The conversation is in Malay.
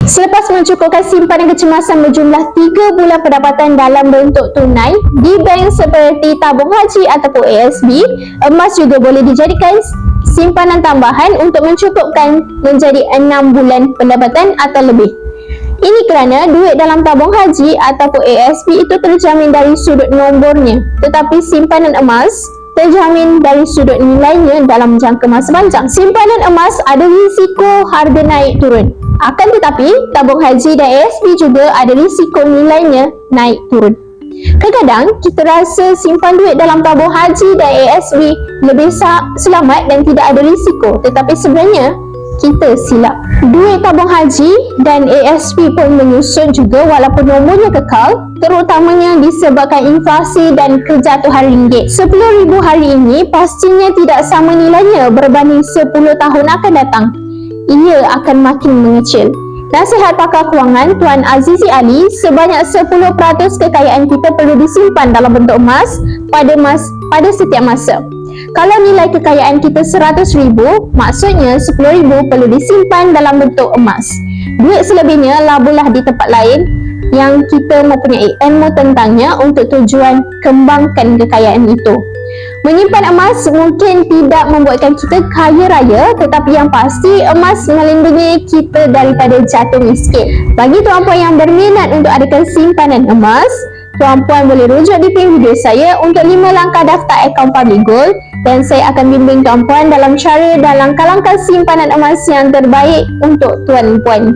Selepas mencukupkan simpanan kecemasan berjumlah 3 bulan pendapatan dalam bentuk tunai di bank seperti tabung haji ataupun ASB, emas juga boleh dijadikan simpanan tambahan untuk mencukupkan menjadi 6 bulan pendapatan atau lebih. Ini kerana duit dalam tabung haji ataupun ASB itu terjamin dari sudut nombornya, tetapi simpanan emas terjamin dari sudut nilainya dalam jangka masa panjang. Simpanan emas ada risiko harga naik turun. Akan tetapi, tabung haji dan ASB juga ada risiko nilainya naik turun. Kadang-kadang, kita rasa simpan duit dalam tabung haji dan ASB lebih selamat dan tidak ada risiko. Tetapi sebenarnya, kita silap. Duit tabung haji dan ASB pun menyusut juga walaupun nomornya kekal, terutamanya disebabkan inflasi dan kejatuhan ringgit. 10,000 hari ini pastinya tidak sama nilainya berbanding 10 tahun akan datang. Ia akan makin mengecil. Nasihat pakar kewangan Tuan Azizi Ali, sebanyak 10% kekayaan kita perlu disimpan dalam bentuk emas pada setiap masa. Kalau nilai kekayaan kita 100,000, maksudnya 10,000 perlu disimpan dalam bentuk emas. Duit selebihnya labuhlah di tempat lain yang kita mempunyai ilmu tentangnya untuk tujuan kembangkan kekayaan itu. Menyimpan emas mungkin tidak membuatkan kita kaya raya, tetapi yang pasti emas melindungi kita daripada jatuh miskin. Bagi tuan-puan yang berminat untuk adakan simpanan emas, tuan-puan boleh rujuk di pin video saya untuk 5 langkah daftar akaun Public Gold dan saya akan bimbing tuan-puan dalam cara dan langkah-langkah simpanan emas yang terbaik untuk tuan-puan.